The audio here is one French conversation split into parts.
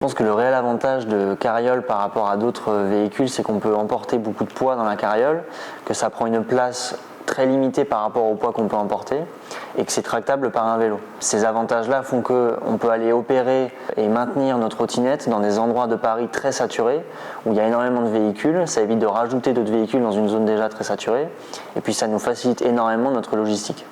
Je pense que le réel avantage de carriole par rapport à d'autres véhicules, c'est qu'on peut emporter beaucoup de poids dans la carriole, que ça prend une place très limitée par rapport au poids qu'on peut emporter et que c'est tractable par un vélo. Ces avantages-là font qu'on peut aller opérer et maintenir notre trottinette dans des endroits de Paris très saturés où il y a énormément de véhicules. Ça évite de rajouter d'autres véhicules dans une zone déjà très saturée et puis ça nous facilite énormément notre logistique.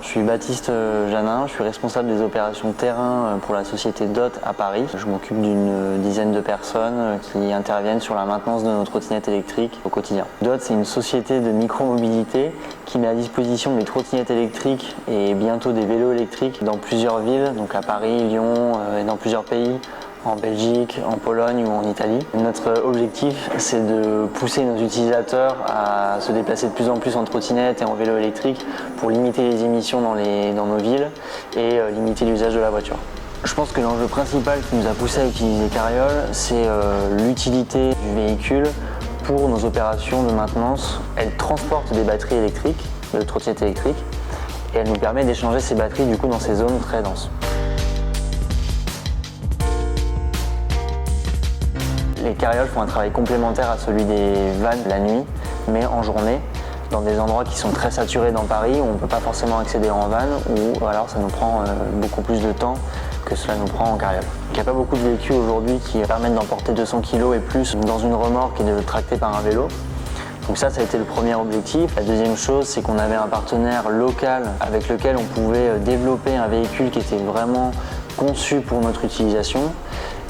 Je suis Baptiste Janin, je suis responsable des opérations terrain pour la société DOT à Paris. Je m'occupe d'une dizaine de personnes qui interviennent sur la maintenance de nos trottinettes électriques au quotidien. DOT, c'est une société de micro-mobilité qui met à disposition des trottinettes électriques et bientôt des vélos électriques dans plusieurs villes, donc à Paris, Lyon et dans plusieurs pays. En Belgique, en Pologne ou en Italie. Notre objectif, c'est de pousser nos utilisateurs à se déplacer de plus en plus en trottinette et en vélo électrique pour limiter les émissions dans nos villes et limiter l'usage de la voiture. Je pense que l'enjeu principal qui nous a poussé à utiliser Carriole, c'est l'utilité du véhicule pour nos opérations de maintenance. Elle transporte des batteries électriques, de trottinettes électriques, et elle nous permet d'échanger ces batteries du coup dans ces zones très denses. Les carrioles font un travail complémentaire à celui des vannes la nuit, mais en journée, dans des endroits qui sont très saturés dans Paris, où on ne peut pas forcément accéder en van, ou alors ça nous prend beaucoup plus de temps que cela nous prend en carriole. Il n'y a pas beaucoup de véhicules aujourd'hui qui permettent d'emporter 200 kg et plus dans une remorque et de tracter par un vélo. Donc ça a été le premier objectif. La deuxième chose, c'est qu'on avait un partenaire local avec lequel on pouvait développer un véhicule qui était vraiment conçu pour notre utilisation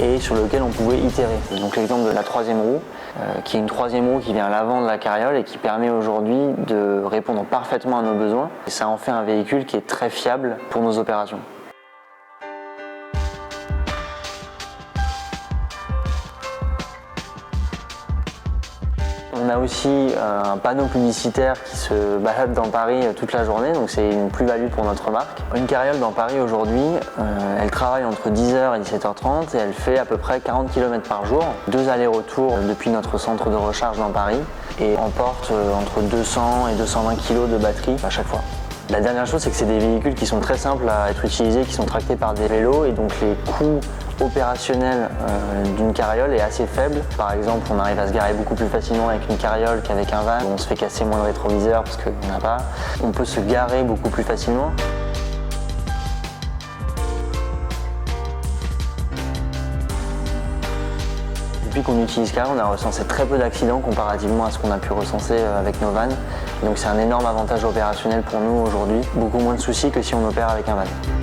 et sur lequel on pouvait itérer. Donc l'exemple de la troisième roue, qui est une troisième roue qui vient à l'avant de la carriole et qui permet aujourd'hui de répondre parfaitement à nos besoins. Et ça en fait un véhicule qui est très fiable pour nos opérations. On a aussi un panneau publicitaire qui se balade dans Paris toute la journée, donc c'est une plus-value pour notre marque. Une carriole dans Paris aujourd'hui, elle travaille entre 10h et 17h30 et elle fait à peu près 40 km par jour, 2 allers-retours depuis notre centre de recharge dans Paris et emporte entre 200 et 220 kg de batterie à chaque fois. La dernière chose, c'est que c'est des véhicules qui sont très simples à être utilisés, qui sont tractés par des vélos et donc les coûts opérationnels d'une carriole est assez faible. Par exemple, on arrive à se garer beaucoup plus facilement avec une carriole qu'avec un van. On se fait casser moins de rétroviseurs parce qu'on n'en a pas. On peut se garer beaucoup plus facilement. Depuis qu'on utilise Carriole, on a recensé très peu d'accidents comparativement à ce qu'on a pu recenser avec nos vannes. Donc c'est un énorme avantage opérationnel pour nous aujourd'hui. Beaucoup moins de soucis que si on opère avec un van.